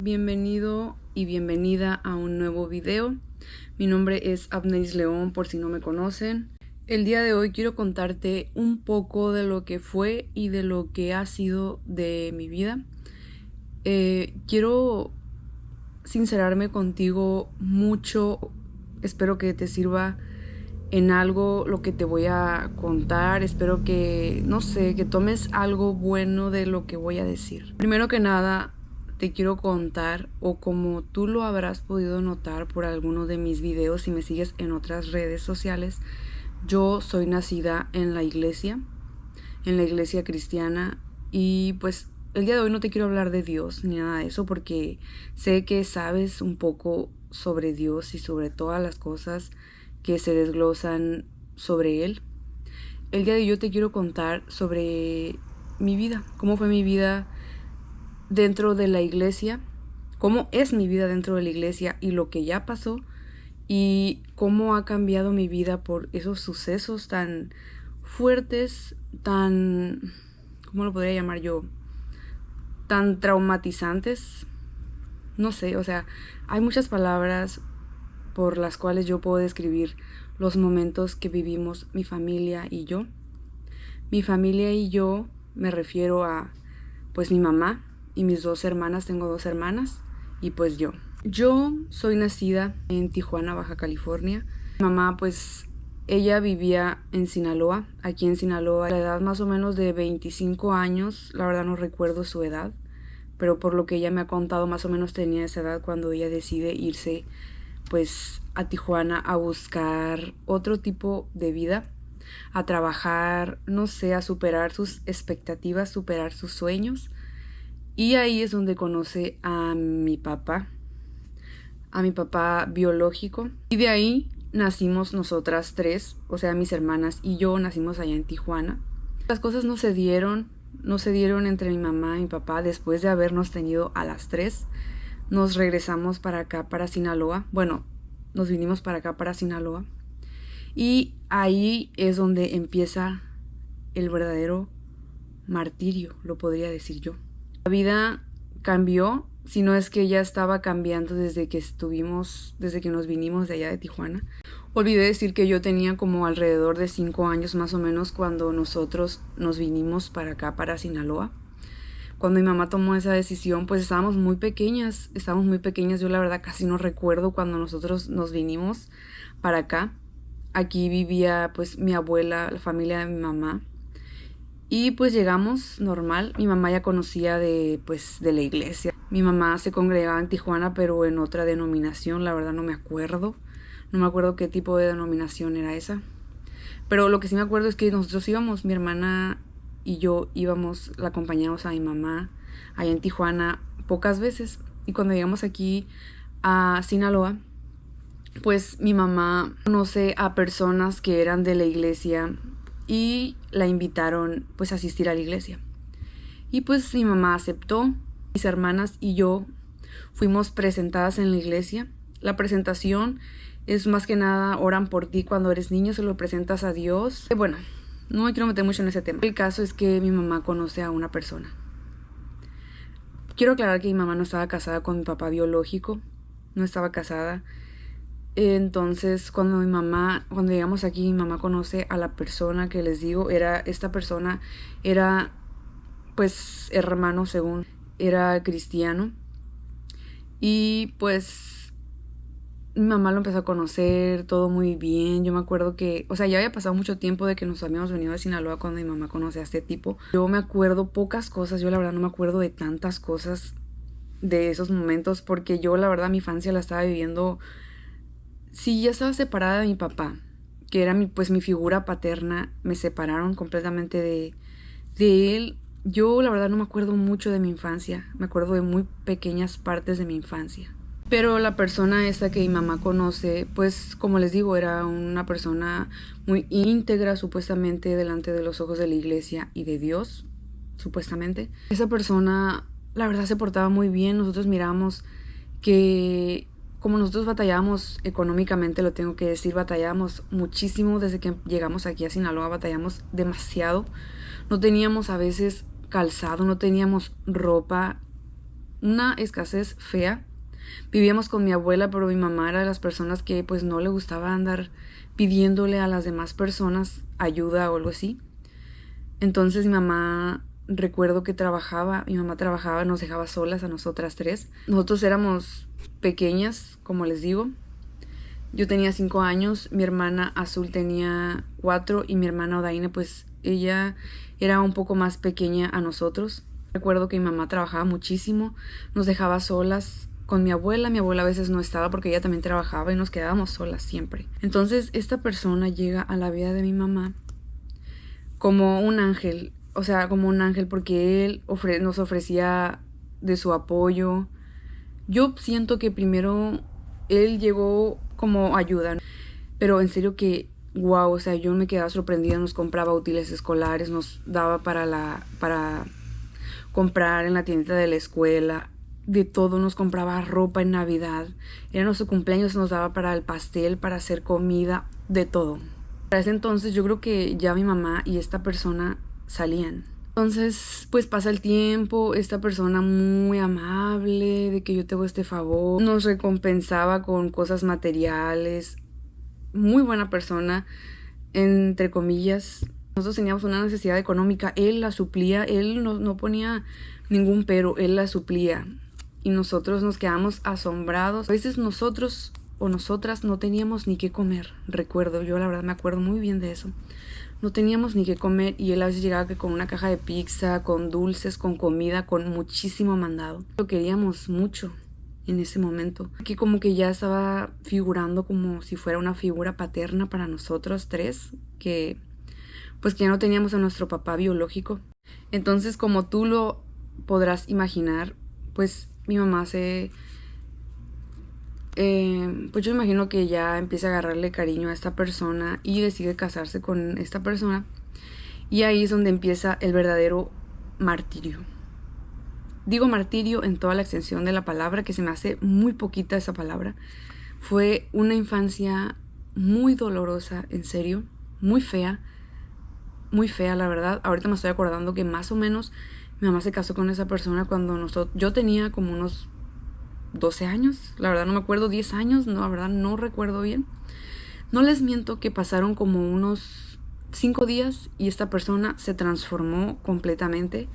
Bienvenido y bienvenida a un nuevo video. Mi nombre es Abneis León, por si no me conocen. El día de hoy quiero contarte un poco de lo que fue y de lo que ha sido de mi vida. Quiero sincerarme contigo mucho. Espero que te sirva en algo lo que te voy a contar. Espero que, no sé, que tomes algo bueno de lo que voy a decir. Primero que nada, te quiero contar, o como tú lo habrás podido notar por alguno de mis videos si me sigues en otras redes sociales, yo soy nacida en la iglesia cristiana, y pues el día de hoy no te quiero hablar de Dios ni nada de eso, porque sé que sabes un poco sobre Dios y sobre todas las cosas que se desglosan sobre Él. El día de hoy yo te quiero contar sobre mi vida, cómo fue mi vida dentro de la iglesia, cómo es mi vida dentro de la iglesia y lo que ya pasó, y cómo ha cambiado mi vida por esos sucesos tan fuertes, tan, ¿cómo lo podría llamar yo? Tan traumatizantes. No sé, o sea, hay muchas palabras por las cuales yo puedo describir los momentos que vivimos mi familia y yo. Mi familia y yo me refiero a, pues, mi mamá y mis dos hermanas. Tengo dos hermanas y pues yo. Yo soy nacida en Tijuana, Baja California. Mi mamá, pues, ella vivía en Sinaloa, aquí en Sinaloa, a la edad más o menos de 25 años, la verdad no recuerdo su edad, pero por lo que ella me ha contado, más o menos tenía esa edad cuando ella decide irse, pues, a Tijuana a buscar otro tipo de vida, a trabajar, no sé, a superar sus expectativas, superar sus sueños. Y ahí es donde conoce a mi papá biológico. Y de ahí nacimos nosotras tres, o sea, mis hermanas y yo nacimos allá en Tijuana. Las cosas no se dieron entre mi mamá y mi papá. Después de habernos tenido a las tres, nos regresamos para acá, para Sinaloa. Bueno, nos vinimos para acá, para Sinaloa. Y ahí es donde empieza el verdadero martirio, lo podría decir yo. La vida cambió, si no es que ya estaba cambiando desde que nos vinimos de allá de Tijuana. Olvidé decir que yo tenía como alrededor de 5 años más o menos cuando nosotros nos vinimos para acá, para Sinaloa. Cuando mi mamá tomó esa decisión, pues estábamos muy pequeñas. Yo la verdad casi no recuerdo cuando nosotros nos vinimos para acá. Aquí vivía pues mi abuela, la familia de mi mamá. Y pues llegamos normal. Mi mamá ya conocía de la iglesia. Mi mamá se congregaba en Tijuana, pero en otra denominación, la verdad no me acuerdo. No me acuerdo qué tipo de denominación era esa. Pero lo que sí me acuerdo es que nosotros íbamos, mi hermana y yo íbamos, la acompañamos a mi mamá allá en Tijuana pocas veces. Y cuando llegamos aquí a Sinaloa, pues mi mamá conoce a personas que eran de la iglesia y la invitaron pues a asistir a la iglesia. Y pues mi mamá aceptó. Mis hermanas y yo fuimos presentadas en la iglesia. La presentación es más que nada oran por ti cuando eres niño, se lo presentas a Dios. Bueno, no me quiero meter mucho en ese tema. El caso es que mi mamá conoce a una persona. Quiero aclarar que mi mamá no estaba casada con mi papá biológico, no estaba casada. Entonces cuando llegamos aquí, mi mamá conoce a la persona que les digo. Esta persona era pues hermano, según, era cristiano. Y pues mi mamá lo empezó a conocer, todo muy bien. Yo me acuerdo que, o sea, ya había pasado mucho tiempo de que nos habíamos venido de Sinaloa cuando mi mamá conoce a este tipo. Yo me acuerdo pocas cosas, yo la verdad no me acuerdo de tantas cosas de esos momentos, porque yo la verdad mi infancia la estaba viviendo. Sí, ya estaba separada de mi papá, que era mi figura paterna. Me separaron completamente de él. Yo la verdad no me acuerdo mucho de mi infancia, me acuerdo de muy pequeñas partes de mi infancia. Pero la persona esta que mi mamá conoce, pues como les digo, era una persona muy íntegra supuestamente delante de los ojos de la iglesia y de Dios, supuestamente. Esa persona la verdad se portaba muy bien. Nosotros miramos que como nosotros batallábamos económicamente, lo tengo que decir, batallábamos muchísimo desde que llegamos aquí a Sinaloa, batallamos demasiado. No teníamos a veces calzado, no teníamos ropa una escasez fea. Vivíamos con mi abuela, pero mi mamá era de las personas que pues no le gustaba andar pidiéndole a las demás personas ayuda o algo así. Entonces recuerdo que mi mamá trabajaba, nos dejaba solas a nosotras tres. Nosotros éramos pequeñas, como les digo. Yo tenía 5 años, mi hermana Azul tenía 4 y mi hermana Odaine, pues ella era un poco más pequeña a nosotros. Recuerdo que mi mamá trabajaba muchísimo, nos dejaba solas con mi abuela a veces no estaba porque ella también trabajaba y nos quedábamos solas siempre. Entonces esta persona llega a la vida de mi mamá como un ángel, o sea, como un ángel porque él nos ofrecía de su apoyo. Yo siento que primero él llegó como ayuda, pero en serio que wow, o sea, yo me quedaba sorprendida, nos compraba útiles escolares, nos daba para comprar en la tiendita de la escuela, de todo, nos compraba ropa en Navidad, era nuestro cumpleaños, nos daba para el pastel, para hacer comida, de todo. Para ese entonces yo creo que ya mi mamá y esta persona salían. Entonces, pues pasa el tiempo, esta persona muy amable, de que yo te hago este favor, nos recompensaba con cosas materiales, muy buena persona, entre comillas. Nosotros teníamos una necesidad económica, él la suplía, él no ponía ningún pero, él la suplía. Y nosotros nos quedamos asombrados. A veces nosotros o nosotras no teníamos ni qué comer, recuerdo, yo la verdad me acuerdo muy bien de eso. No teníamos ni qué comer y él a veces llegaba con una caja de pizza, con dulces, con comida, con muchísimo mandado. Lo queríamos mucho en ese momento. Aquí como que ya estaba figurando como si fuera una figura paterna para nosotros tres, que pues que ya no teníamos a nuestro papá biológico. Entonces, como tú lo podrás imaginar, pues mi mamá pues yo imagino que ya empieza a agarrarle cariño a esta persona y decide casarse con esta persona. Y ahí es donde empieza el verdadero martirio. Digo martirio en toda la extensión de la palabra, que se me hace muy poquita esa palabra. Fue una infancia muy dolorosa, en serio, muy fea la verdad. Ahorita me estoy acordando que más o menos mi mamá se casó con esa persona cuando yo tenía como unos 12 años, la verdad no me acuerdo, 10 años, no, la verdad no recuerdo bien. No les miento que pasaron como unos 5 días y esta persona se transformó completamente.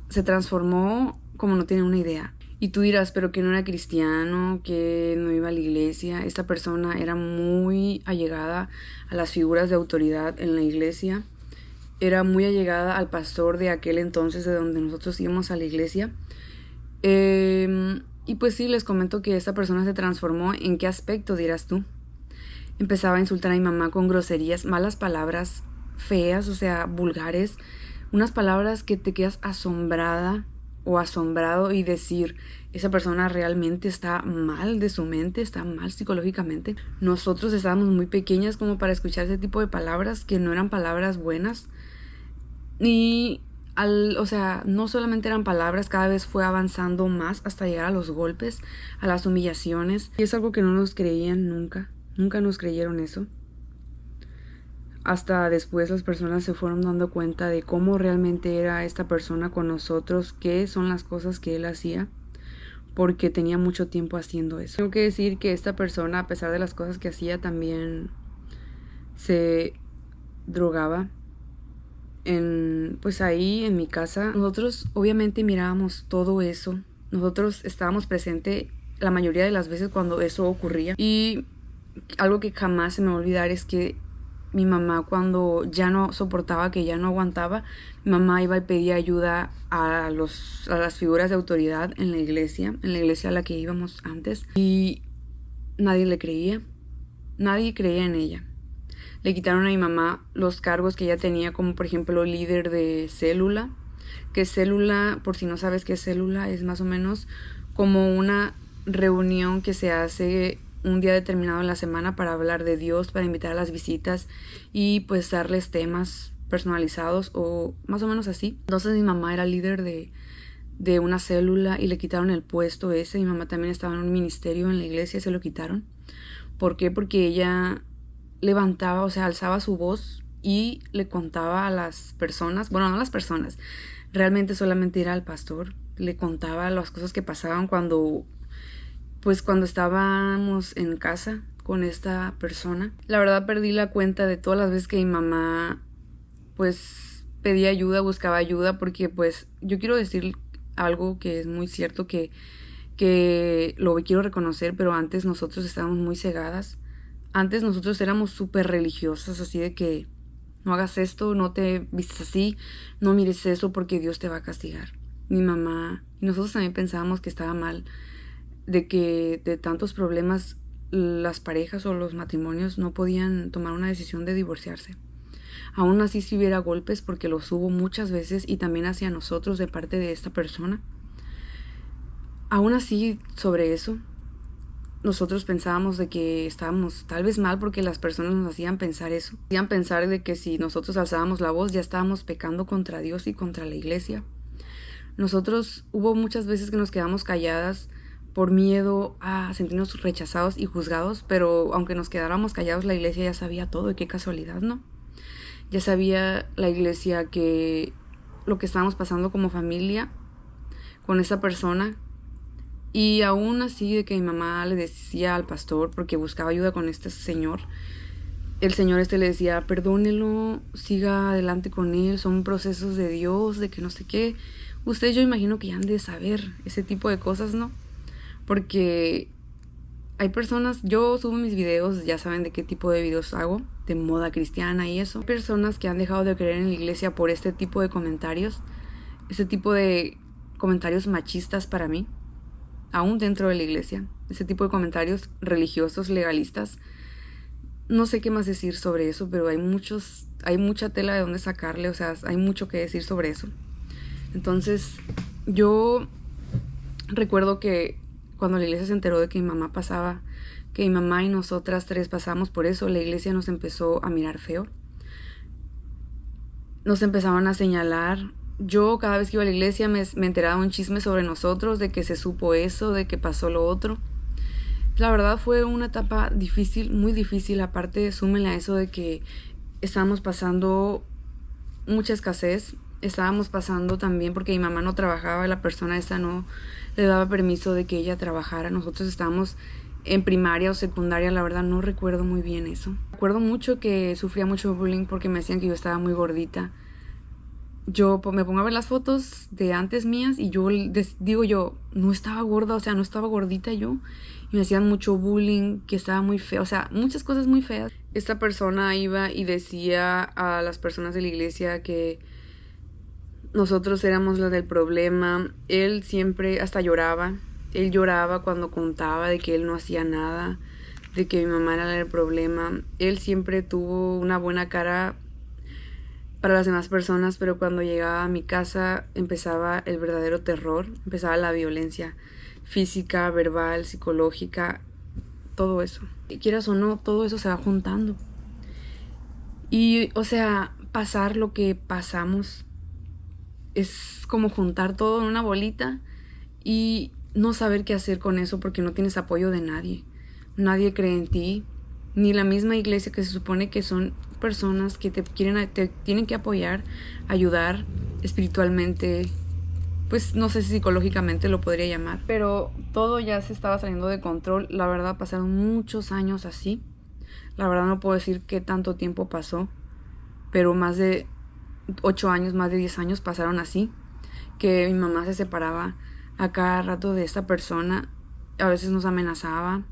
Se transformó como no tiene una idea. Y tú dirás, pero que no era cristiano, que no iba a la iglesia. Esta persona era muy allegada a las figuras de autoridad en la iglesia. Era muy allegada al pastor de aquel entonces de donde nosotros íbamos a la iglesia. Y pues sí, les comento que esta persona se transformó. ¿En qué aspecto dirás tú? Empezaba a insultar a mi mamá con groserías, malas palabras feas, o sea, vulgares. Unas palabras que te quedas asombrada o asombrado y decir, esa persona realmente está mal de su mente, está mal psicológicamente. Nosotros estábamos muy pequeñas como para escuchar ese tipo de palabras que no eran palabras buenas. Y o sea, no solamente eran palabras, cada vez fue avanzando más hasta llegar a los golpes, a las humillaciones. Y es algo que no nos creían nunca, nunca nos creyeron eso. Hasta después las personas se fueron dando cuenta de cómo realmente era esta persona con nosotros, qué son las cosas que él hacía, porque tenía mucho tiempo haciendo eso. Tengo que decir que esta persona, a pesar de las cosas que hacía, también se drogaba. Pues ahí en mi casa, nosotros obviamente mirábamos todo eso. Nosotros estábamos presentes la mayoría de las veces cuando eso ocurría. Y algo que jamás se me va a olvidar es que mi mamá, cuando ya no soportaba, que ya no aguantaba, mi mamá iba y pedía ayuda a las figuras de autoridad en la iglesia a la que íbamos antes. Y nadie le creía. Nadie creía en ella. Le quitaron a mi mamá los cargos que ella tenía, como por ejemplo líder de célula. Que célula, por si no sabes qué es célula, es más o menos como una reunión que se hace un día determinado en la semana para hablar de Dios, para invitar a las visitas y pues darles temas personalizados o más o menos así. Entonces mi mamá era líder de una célula y le quitaron el puesto ese. Mi mamá también estaba en un ministerio en la iglesia y se lo quitaron. ¿Por qué? Porque ella levantaba, o sea, alzaba su voz y le contaba a las personas, bueno, no a las personas, realmente solamente era al pastor. Le contaba las cosas que pasaban cuando estábamos en casa con esta persona. La verdad perdí la cuenta de todas las veces que mi mamá pues pedía ayuda, buscaba ayuda, porque pues yo quiero decir algo que es muy cierto, que lo quiero reconocer, pero antes nosotros estábamos muy cegadas. Antes nosotros éramos súper religiosas, así de que no hagas esto, no te vistes así, no mires eso porque Dios te va a castigar. Mi mamá y nosotros también pensábamos que estaba mal, de que de tantos problemas las parejas o los matrimonios no podían tomar una decisión de divorciarse. Aún así, si hubiera golpes, porque los hubo muchas veces y también hacia nosotros de parte de esta persona. Aún así, sobre eso, nosotros pensábamos de que estábamos tal vez mal, porque las personas nos hacían pensar eso. Hacían pensar de que si nosotros alzábamos la voz ya estábamos pecando contra Dios y contra la iglesia. Nosotros hubo muchas veces que nos quedamos calladas por miedo a sentirnos rechazados y juzgados, pero aunque nos quedáramos callados, la iglesia ya sabía todo, y qué casualidad, ¿no? Ya sabía la iglesia que lo que estábamos pasando como familia con esa persona. Y aún así, de que mi mamá le decía al pastor, porque buscaba ayuda con este señor, el señor le decía, perdónelo, siga adelante con él, son procesos de Dios, de que no sé qué. Ustedes yo imagino que ya han de saber ese tipo de cosas, ¿no? Porque hay personas, yo subo mis videos, ya saben de qué tipo de videos hago, de moda cristiana y eso. Hay personas que han dejado de creer en la iglesia por este tipo de comentarios, ese tipo de comentarios machistas para mí, aún dentro de la iglesia, ese tipo de comentarios religiosos, legalistas. No sé qué más decir sobre eso, pero hay mucha tela de dónde sacarle, o sea, hay mucho que decir sobre eso. Entonces, yo recuerdo que cuando la iglesia se enteró de que mi mamá que mi mamá y nosotras tres pasamos por eso, la iglesia nos empezó a mirar feo. Nos empezaban a señalar. Yo cada vez que iba a la iglesia me enteraba un chisme sobre nosotros, de que se supo eso, de que pasó lo otro. La verdad fue una etapa difícil, muy difícil. Aparte, súmenle a eso de que estábamos pasando mucha escasez. Estábamos pasando también porque mi mamá no trabajaba, la persona esa no le daba permiso de que ella trabajara. Nosotros estábamos en primaria o secundaria, la verdad no recuerdo muy bien eso. Recuerdo mucho que sufría mucho bullying porque me decían que yo estaba muy gordita. Yo me pongo a ver las fotos de antes mías y yo digo, yo no estaba gorda, o sea, no estaba gordita yo. Y me hacían mucho bullying, que estaba muy feo, o sea, muchas cosas muy feas. Esta persona iba y decía a las personas de la iglesia que nosotros éramos las del problema. Él siempre hasta lloraba. Él lloraba cuando contaba de que él no hacía nada, de que mi mamá era la del problema. Él siempre tuvo una buena cara para las demás personas, pero cuando llegaba a mi casa empezaba el verdadero terror, empezaba la violencia física, verbal, psicológica, todo eso. Y quieras o no, todo eso se va juntando. Y, o sea, pasar lo que pasamos es como juntar todo en una bolita y no saber qué hacer con eso porque no tienes apoyo de nadie. Nadie cree en ti, ni la misma iglesia, que se supone que son personas que te tienen que apoyar, ayudar espiritualmente, pues no sé si psicológicamente lo podría llamar. Pero todo ya se estaba saliendo de control. La verdad pasaron muchos años así. La verdad no puedo decir qué tanto tiempo pasó, pero más de 8 años, más de 10 años pasaron así, que mi mamá se separaba a cada rato de esta persona. A veces nos amenazaba.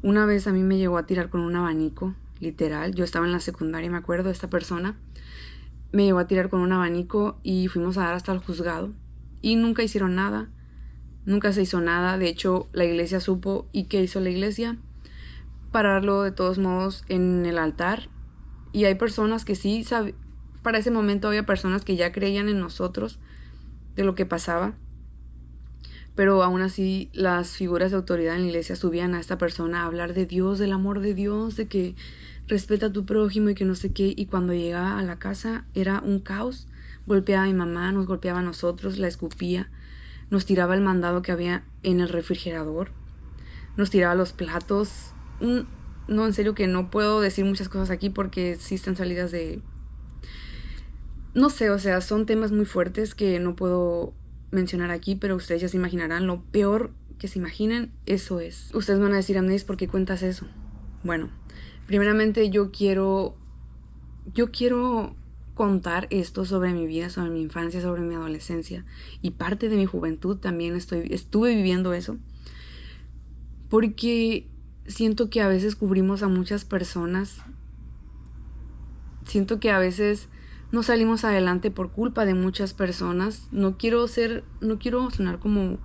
Una vez a mí me llegó a tirar con un abanico, literal. Yo estaba en la secundaria, me acuerdo, esta persona me llegó a tirar con un abanico y fuimos a dar hasta el juzgado. Y nunca hicieron nada, nunca se hizo nada. De hecho, la iglesia supo. ¿Y qué hizo la iglesia? Pararlo de todos modos en el altar. Y hay personas que sí, para ese momento había personas que ya creían en nosotros, de lo que pasaba. Pero aún así las figuras de autoridad en la iglesia subían a esta persona a hablar de Dios, del amor de Dios, de que respeta a tu prójimo y que no sé qué. Y cuando llegaba a la casa era un caos. Golpeaba a mi mamá, nos golpeaba a nosotros, la escupía, nos tiraba el mandado que había en el refrigerador, nos tiraba los platos. No, en serio que no puedo decir muchas cosas aquí porque sí están salidas de... No sé, o sea, son temas muy fuertes que no puedo mencionar aquí, pero ustedes ya se imaginarán. Lo peor que se imaginen, eso es. Ustedes van a decir, Amneris, ¿por qué cuentas eso? Bueno, primeramente yo quiero contar esto sobre mi vida, sobre mi infancia, sobre mi adolescencia y parte de mi juventud también estuve viviendo eso, porque siento que a veces cubrimos a muchas personas, siento que a veces no salimos adelante por culpa de muchas personas. No quiero sonar como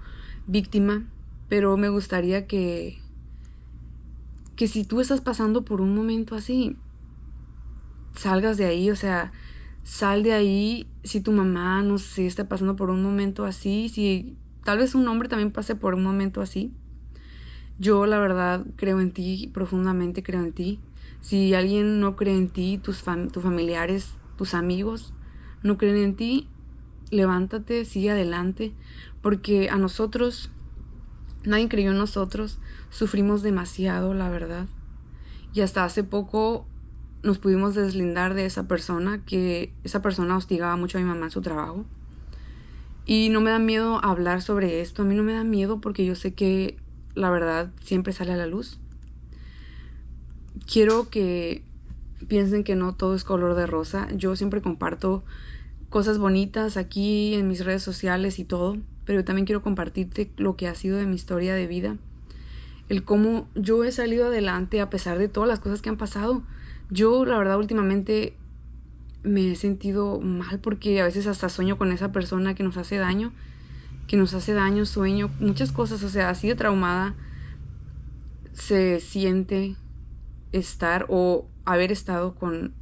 víctima, pero me gustaría que si tú estás pasando por un momento así, salgas de ahí, o sea, sal de ahí. Si tu mamá, no sé, está pasando por un momento así, si tal vez un hombre también pase por un momento así, yo la verdad creo en ti, profundamente creo en ti. Si alguien no cree en ti, tus familiares, tus amigos no creen en ti, levántate, sigue adelante, porque a nosotros, nadie creyó en nosotros, sufrimos demasiado, la verdad. Y hasta hace poco nos pudimos deslindar de esa persona, que esa persona hostigaba mucho a mi mamá en su trabajo. Y no me da miedo hablar sobre esto, a mí no me da miedo porque yo sé que la verdad siempre sale a la luz. Quiero que piensen que no todo es color de rosa. Yo siempre comparto cosas bonitas aquí en mis redes sociales y todo, pero yo también quiero compartirte lo que ha sido de mi historia de vida. El cómo yo he salido adelante a pesar de todas las cosas que han pasado. Yo, la verdad, últimamente me he sentido mal porque a veces hasta sueño con esa persona que nos hace daño, sueño, muchas cosas, o sea, así de traumada se siente estar o haber estado con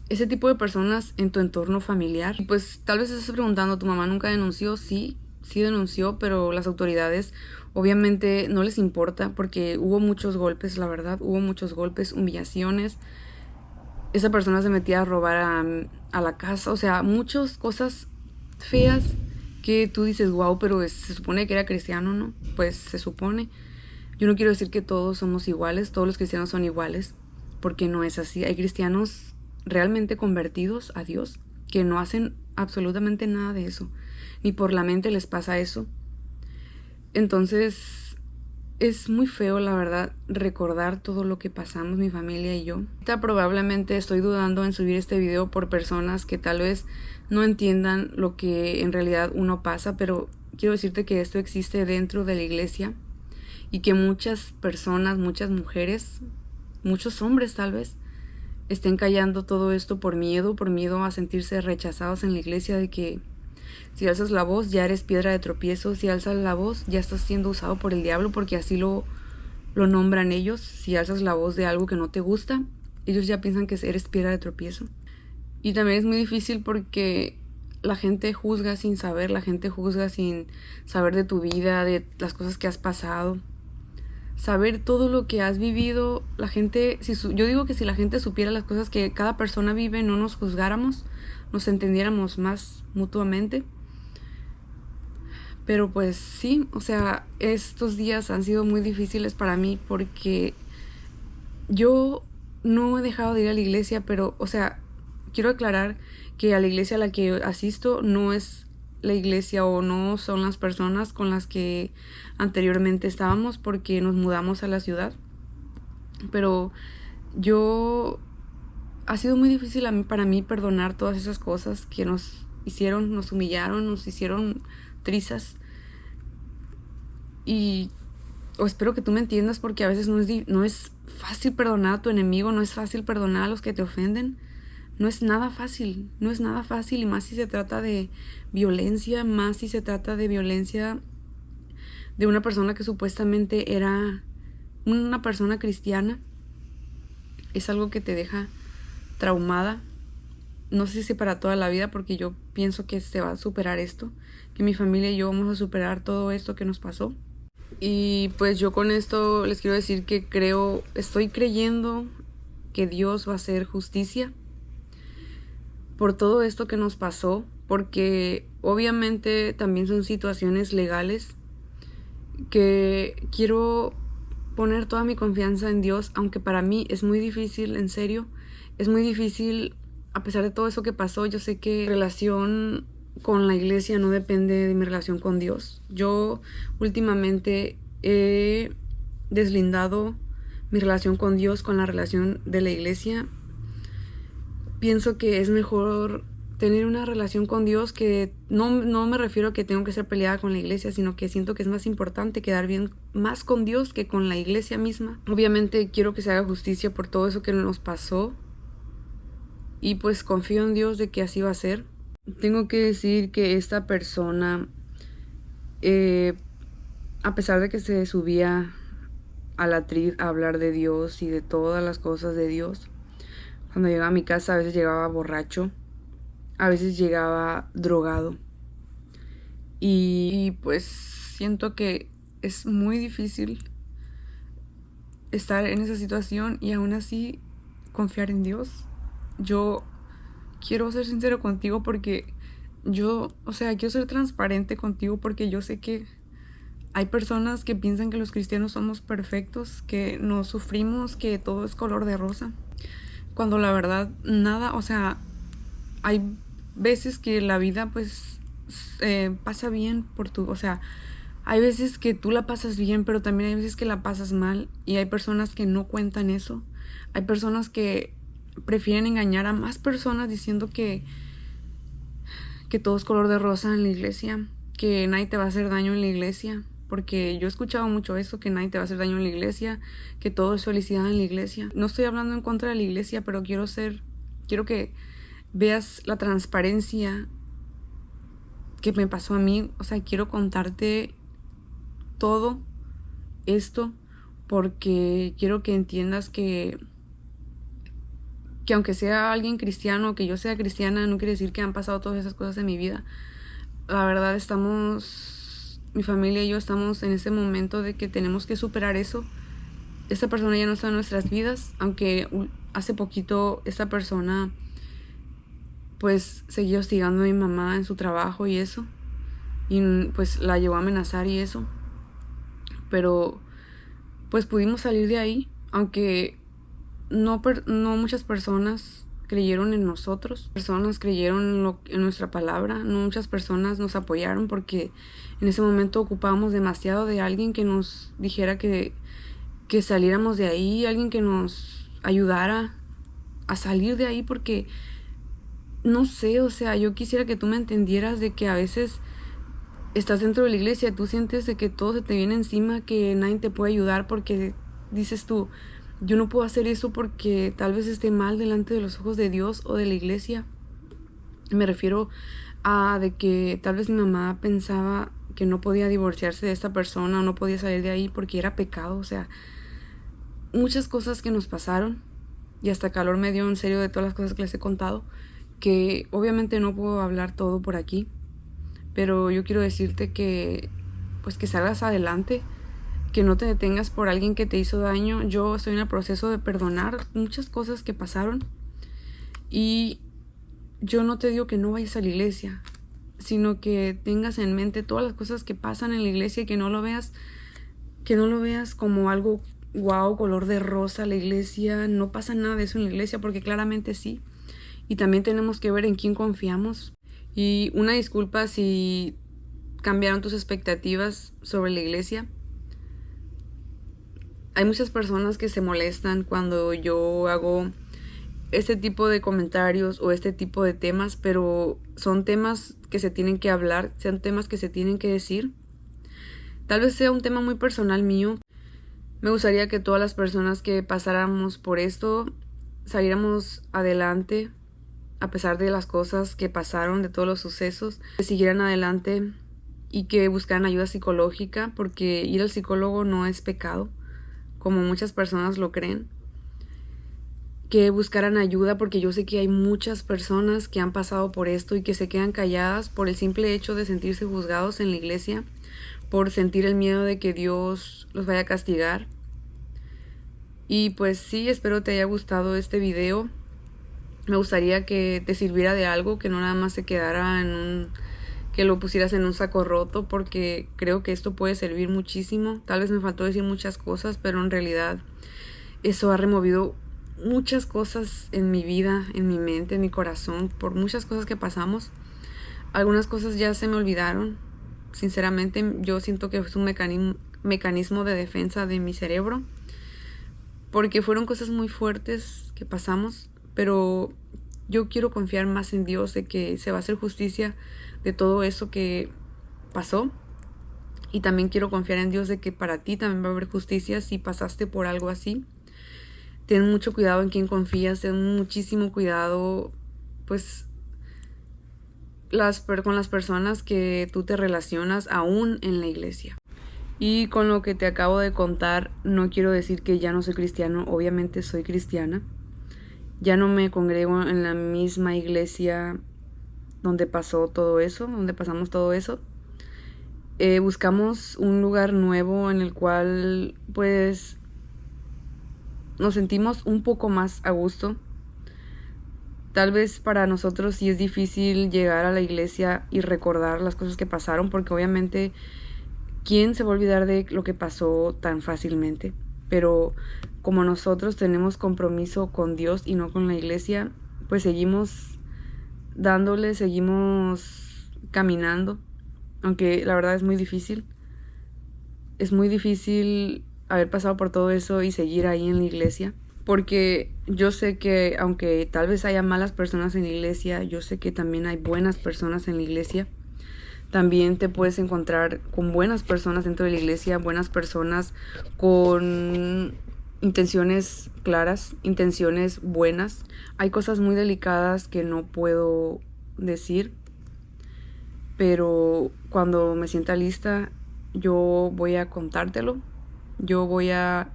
ese tipo de personas en tu entorno familiar. Y pues tal vez te estés preguntando, ¿tu mamá nunca denunció? Sí denunció, pero las autoridades obviamente no les importa porque hubo muchos golpes, la verdad, hubo muchos golpes, humillaciones. Esa persona se metía a robar a la casa, o sea, muchas cosas feas que tú dices, wow, pero se supone que era cristiano, ¿no? Pues se supone. Yo no quiero decir que todos somos iguales, todos los cristianos son iguales, porque no es así. Hay cristianos realmente convertidos a Dios que no hacen absolutamente nada de eso, ni por la mente les pasa eso. Entonces es muy feo, la verdad, recordar todo lo que pasamos mi familia y yo. Ahorita probablemente estoy dudando en subir este video por personas que tal vez no entiendan lo que en realidad uno pasa, pero quiero decirte que esto existe dentro de la iglesia y que muchas personas, muchas mujeres, muchos hombres tal vez, estén callando todo esto por miedo a sentirse rechazados en la iglesia, de que si alzas la voz ya eres piedra de tropiezo, si alzas la voz ya estás siendo usado por el diablo, porque así lo nombran ellos. Si alzas la voz de algo que no te gusta, ellos ya piensan que eres piedra de tropiezo. Y también es muy difícil porque la gente juzga sin saber, la gente juzga sin saber de tu vida, de las cosas que has pasado. Saber todo lo que has vivido, la gente, yo digo que si la gente supiera las cosas que cada persona vive, no nos juzgáramos, nos entendiéramos más mutuamente. Pero pues sí, o sea, estos días han sido muy difíciles para mí porque yo no he dejado de ir a la iglesia, pero, o sea, quiero aclarar que a la iglesia a la que asisto no es la iglesia o no son las personas con las que anteriormente estábamos porque nos mudamos a la ciudad. Pero ha sido muy difícil para mí perdonar todas esas cosas que nos hicieron, nos humillaron, nos hicieron trizas. Y espero que tú me entiendas, porque a veces no es fácil perdonar a tu enemigo, no es fácil perdonar a los que te ofenden. No es nada fácil, y más si se trata de violencia, de una persona que supuestamente era una persona cristiana. Es algo que te deja traumada. No sé si para toda la vida, porque yo pienso que se va a superar esto, que mi familia y yo vamos a superar todo esto que nos pasó. Y pues yo con esto les quiero decir que estoy creyendo que Dios va a hacer justicia por todo esto que nos pasó, porque obviamente también son situaciones legales que quiero poner toda mi confianza en Dios, aunque para mí es muy difícil, en serio, es muy difícil a pesar de todo eso que pasó, yo sé que mi relación con la iglesia no depende de mi relación con Dios. Yo últimamente he deslindado mi relación con Dios con la relación de la iglesia. Pienso que es mejor tener una relación con Dios, que no me refiero a que tengo que ser peleada con la iglesia, sino que siento que es más importante quedar bien más con Dios que con la iglesia misma. Obviamente quiero que se haga justicia por todo eso que nos pasó y pues confío en Dios de que así va a ser. Tengo que decir que esta persona, a pesar de que se subía a la atril a hablar de Dios y de todas las cosas de Dios, cuando llegaba a mi casa a veces llegaba borracho, a veces llegaba drogado. Y pues siento que es muy difícil estar en esa situación y aún así confiar en Dios. Yo quiero ser sincero contigo porque quiero ser transparente contigo porque yo sé que hay personas que piensan que los cristianos somos perfectos, que no sufrimos, que todo es color de rosa. Cuando la verdad, nada, hay veces que la vida pues pasa bien hay veces que tú la pasas bien, pero también hay veces que la pasas mal y hay personas que no cuentan eso. Hay personas que prefieren engañar a más personas diciendo que todo es color de rosa en la iglesia, que nadie te va a hacer daño en la iglesia, porque yo he escuchado mucho eso, que nadie te va a hacer daño en la iglesia, que todo es felicidad en la iglesia. No estoy hablando en contra de la iglesia, pero quiero que veas la transparencia que me pasó a mí. Quiero contarte todo esto porque quiero que entiendas que aunque sea alguien cristiano, que yo sea cristiana, no quiere decir que han pasado todas esas cosas en mi vida. La verdad mi familia y yo estamos en ese momento de que tenemos que superar eso. Esta persona ya no está en nuestras vidas, aunque hace poquito esta persona pues seguía hostigando a mi mamá en su trabajo y eso, y pues la llevó a amenazar y eso, pero pues pudimos salir de ahí, aunque no muchas personas creyeron en nosotros, personas creyeron en nuestra palabra, no muchas personas nos apoyaron porque en ese momento ocupábamos demasiado de alguien que nos dijera que saliéramos de ahí, alguien que nos ayudara a salir de ahí, porque no sé, yo quisiera que tú me entendieras de que a veces estás dentro de la iglesia, tú sientes de que todo se te viene encima, que nadie te puede ayudar porque dices tú, yo no puedo hacer eso porque tal vez esté mal delante de los ojos de Dios o de la iglesia. Me refiero a de que tal vez mi mamá pensaba que no podía divorciarse de esta persona o no podía salir de ahí porque era pecado. Muchas cosas que nos pasaron y hasta calor me dio en serio de todas las cosas que les he contado, que obviamente no puedo hablar todo por aquí, pero yo quiero decirte que pues que salgas adelante, que no te detengas por alguien que te hizo daño. Yo estoy en el proceso de perdonar muchas cosas que pasaron y yo no te digo que no vayas a la iglesia, sino que tengas en mente todas las cosas que pasan en la iglesia y que no lo veas como algo guau, color de rosa. La iglesia, no pasa nada de eso en la iglesia, porque claramente sí. Y también tenemos que ver en quién confiamos. Y una disculpa si cambiaron tus expectativas sobre la iglesia. Hay muchas personas que se molestan cuando yo hago este tipo de comentarios o este tipo de temas, pero son temas que se tienen que hablar, son temas que se tienen que decir. Tal vez sea un tema muy personal mío. Me gustaría que todas las personas que pasáramos por esto saliéramos adelante a pesar de las cosas que pasaron, de todos los sucesos, que siguieran adelante y que buscaran ayuda psicológica, porque ir al psicólogo no es pecado, como muchas personas lo creen. Que buscaran ayuda, porque yo sé que hay muchas personas que han pasado por esto y que se quedan calladas por el simple hecho de sentirse juzgados en la iglesia, por sentir el miedo de que Dios los vaya a castigar. Y pues sí, espero te haya gustado este video. Me gustaría que te sirviera de algo, que no nada más se quedara que lo pusieras en un saco roto, porque creo que esto puede servir muchísimo. Tal vez me faltó decir muchas cosas, pero en realidad eso ha removido muchas cosas en mi vida, en mi mente, en mi corazón, por muchas cosas que pasamos. Algunas cosas ya se me olvidaron. Sinceramente, yo siento que es un mecanismo de defensa de mi cerebro, porque fueron cosas muy fuertes que pasamos, pero yo quiero confiar más en Dios, de que se va a hacer justicia de todo eso que pasó. Y también quiero confiar en Dios de que para ti también va a haber justicia si pasaste por algo así. Ten mucho cuidado en quién confías, ten muchísimo cuidado, pues, con las personas que tú te relacionas aún en la iglesia. Y con lo que te acabo de contar, no quiero decir que ya no soy cristiano, obviamente soy cristiana. Ya no me congrego en la misma iglesia donde pasó todo eso, donde pasamos todo eso. Buscamos un lugar nuevo en el cual, pues, nos sentimos un poco más a gusto. Tal vez para nosotros sí es difícil llegar a la iglesia y recordar las cosas que pasaron, porque obviamente, ¿quién se va a olvidar de lo que pasó tan fácilmente? Pero como nosotros tenemos compromiso con Dios y no con la iglesia, pues seguimos dándole, seguimos caminando, aunque la verdad es muy difícil. Es muy difícil haber pasado por todo eso y seguir ahí en la iglesia, porque yo sé que aunque tal vez haya malas personas en la iglesia, yo sé que también hay buenas personas en la iglesia. También te puedes encontrar con buenas personas dentro de la iglesia, buenas personas con intenciones claras, intenciones buenas. Hay cosas muy delicadas que no puedo decir, pero cuando me sienta lista, yo voy a contártelo, yo voy a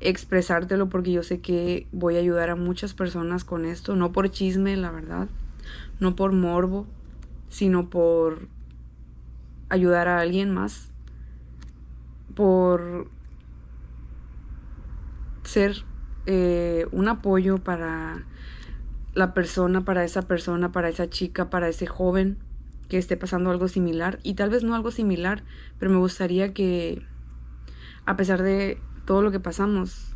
expresártelo, porque yo sé que voy a ayudar a muchas personas con esto, no por chisme, la verdad, no por morbo, sino por ayudar a alguien más, por ser un apoyo para la persona, para esa chica, para ese joven que esté pasando algo similar, y tal vez no algo similar, pero me gustaría que, a pesar de todo lo que pasamos,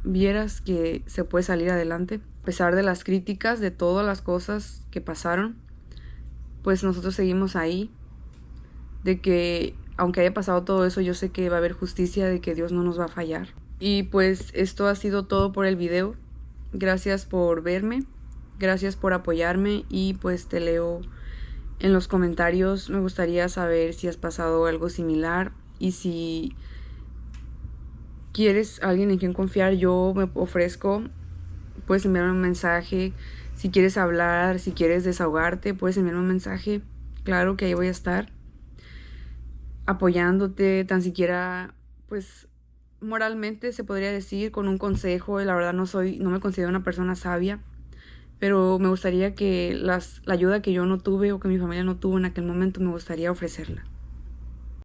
vieras que se puede salir adelante, a pesar de las críticas, de todas las cosas que pasaron, pues nosotros seguimos ahí, de que aunque haya pasado todo eso, yo sé que va a haber justicia, de que Dios no nos va a fallar. Y pues esto ha sido todo por el video. Gracias por verme, gracias por apoyarme, y pues te leo en los comentarios. Me gustaría saber si has pasado algo similar, y si quieres alguien en quien confiar, yo me ofrezco. Puedes enviarme un mensaje. Si quieres hablar, si quieres desahogarte, puedes enviarme un mensaje. Claro que ahí voy a estar apoyándote, tan siquiera, pues, moralmente se podría decir, con un consejo. La verdad no me considero una persona sabia, pero me gustaría que la ayuda que yo no tuve o que mi familia no tuvo en aquel momento, me gustaría ofrecerla.